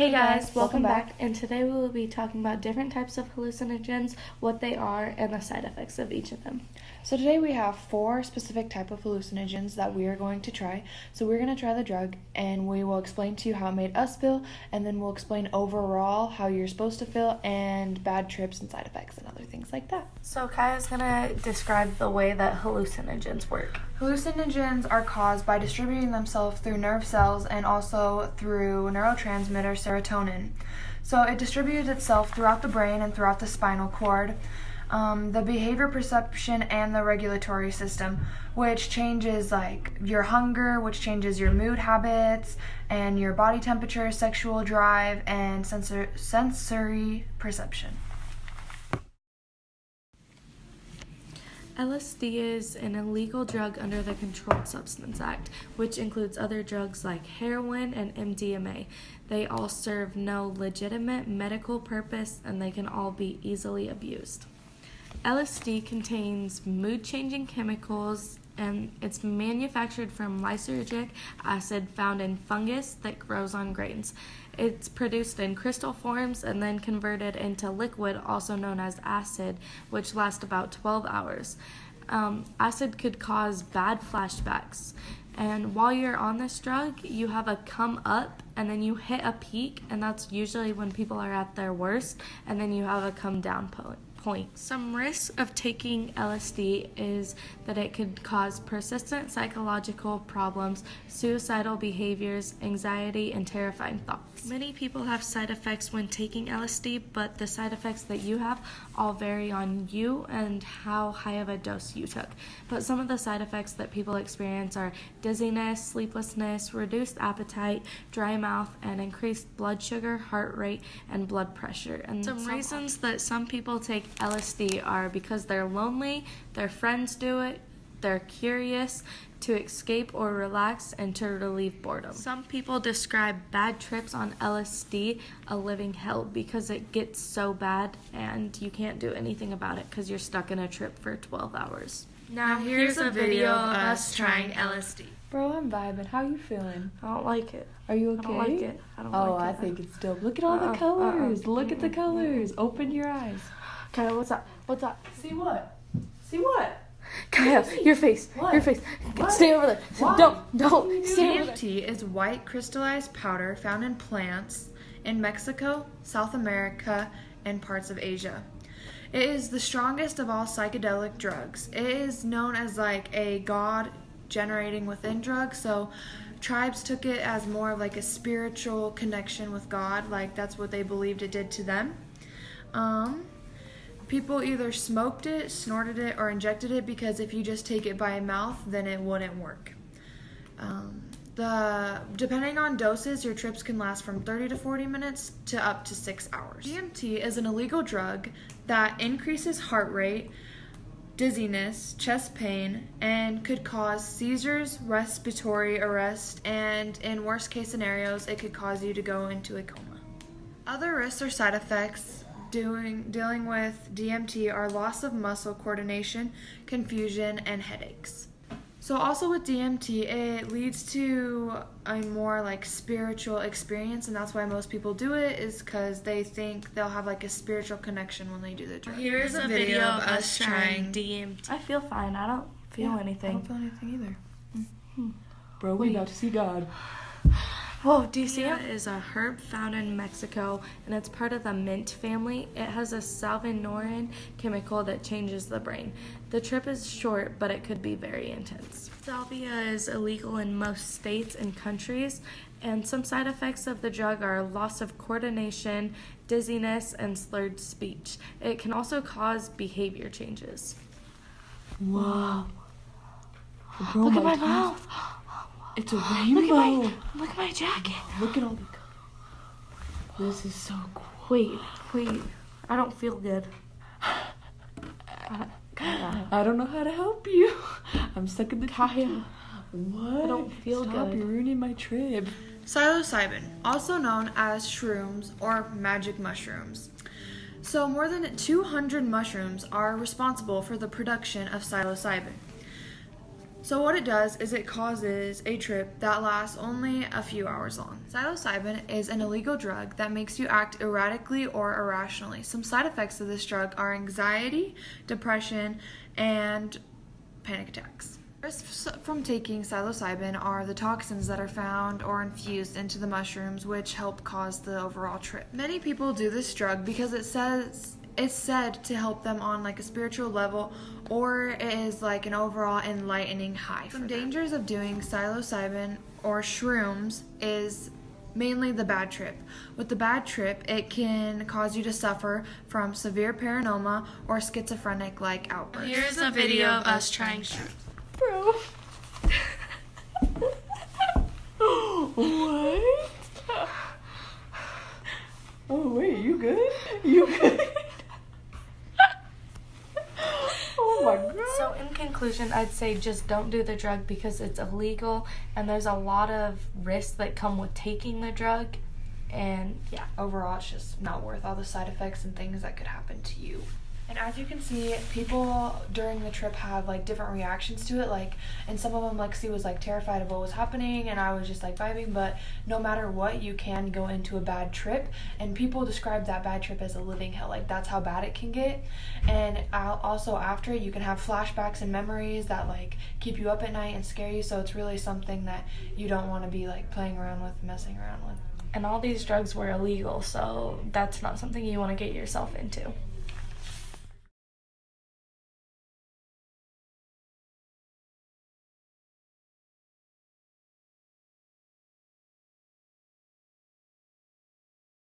Hey guys, welcome back. And today we will be talking about different types of hallucinogens, what they are, and the side effects of each of them. So today we have 4 specific type of hallucinogens that we are going to try. So we're going to try the drug and we will explain to you how it made us feel, and then we'll explain overall how you're supposed to feel and bad trips and side effects and other things like that. So Kyah is going to describe the way that hallucinogens work. Hallucinogens are caused by distributing themselves through nerve cells and also through neurotransmitter serotonin. So it distributes itself throughout the brain and throughout the spinal cord, the behavior perception, and the regulatory system, which changes like your hunger, which changes your mood habits, and your body temperature, sexual drive, and sensory perception. LSD is an illegal drug under the Controlled Substance Act, which includes other drugs like heroin and MDMA. They all serve no legitimate medical purpose, and they can all be easily abused. LSD contains mood-changing chemicals, and it's manufactured from lysergic acid found in fungus that grows on grains. It's produced in crystal forms and then converted into liquid, also known as acid, which lasts about 12 hours. Acid could cause bad flashbacks. And while you're on this drug, you have a come up, and then you hit a peak, and that's usually when people are at their worst, and then you have a come down point. Some risks of taking LSD is that it could cause persistent psychological problems, suicidal behaviors, anxiety, and terrifying thoughts. Many people have side effects when taking LSD, but the side effects that you have all vary on you and how high of a dose you took. But some of the side effects that people experience are dizziness, sleeplessness, reduced appetite, dry mouth, and increased blood sugar, heart rate, and blood pressure. And some reasons that some people take LSD are because they're lonely, their friends do it, they're curious, to escape or relax, and to relieve boredom. Some people describe bad trips on LSD a living hell because it gets so bad and you can't do anything about it because you're stuck in a trip for 12 hours. Now here's a video of us trying LSD. Bro, I'm vibing. How you feeling? I don't like it. Are you okay? I don't like it. I think it's dope. Look at all the colors. Look at the colors. Open your eyes. Kyah, what's up? What's up? See what? See what? Kyah, your face. What? Your face. What? Stay over there. Why? Don't. Stay over there. DMT is white crystallized powder found in plants in Mexico, South America, and parts of Asia. It is the strongest of all psychedelic drugs. It is known as like a God-generating within drug, so tribes took it as more of like a spiritual connection with God, like that's what they believed it did to them. People either smoked it, snorted it, or injected it because if you just take it by mouth, then it wouldn't work. Depending on doses, your trips can last from 30 to 40 minutes to up to 6 hours. DMT is an illegal drug that increases heart rate, dizziness, chest pain, and could cause seizures, respiratory arrest, and in worst case scenarios, it could cause you to go into a coma. Other risks or side effects dealing with DMT are loss of muscle coordination, confusion, and headaches. So also with DMT, it leads to a more like spiritual experience, and that's why most people do it, is because they think they'll have like a spiritual connection when they do the drug. Here's a video of us trying DMT. I feel fine. I don't feel anything. I don't feel anything either. Bro, we about to see God. Whoa, do you see it? It is a herb found in Mexico, and it's part of the mint family. It has a salvinorin chemical that changes the brain. The trip is short, but it could be very intense. Salvia is illegal in most states and countries, and some side effects of the drug are loss of coordination, dizziness, and slurred speech. It can also cause behavior changes. Whoa. Bro, Look at my mouth. It's a rainbow. Look at my jacket. Look at all the colors. This is so cool. Wait. I don't feel good. I don't know how to help you. I'm stuck in the Kyah. What? I don't feel Stop, good. You're ruining my trip. Psilocybin, also known as shrooms or magic mushrooms. So more than 200 mushrooms are responsible for the production of psilocybin. So what it does is it causes a trip that lasts only a few hours long. Psilocybin is an illegal drug that makes you act erratically or irrationally. Some side effects of this drug are anxiety, depression, and panic attacks. Risks from taking psilocybin are the toxins that are found or infused into the mushrooms, which help cause the overall trip. Many people do this drug because it's said to help them on like a spiritual level, or it is like an overall enlightening high. Some dangers of doing psilocybin or shrooms is mainly the bad trip. With the bad trip, it can cause you to suffer from severe paranoia or schizophrenic-like outbursts. Here's a video of us trying shrooms. Bro. What? Oh wait, you good? You good? Oh my god. So in conclusion, I'd say just don't do the drug because it's illegal and there's a lot of risks that come with taking the drug. And yeah, Overall, it's just not worth all the side effects and things that could happen to you. And as you can see, people during the trip have like different reactions to it. Like, and some of them, Lexi was like terrified of what was happening, and I was just like vibing. But no matter what, you can go into a bad trip, and people describe that bad trip as a living hell. Like, that's how bad it can get. And also after, you can have flashbacks and memories that like keep you up at night and scare you. So it's really something that you don't want to be like playing around with, messing around with. and all these drugs were illegal, so that's not something you want to get yourself into.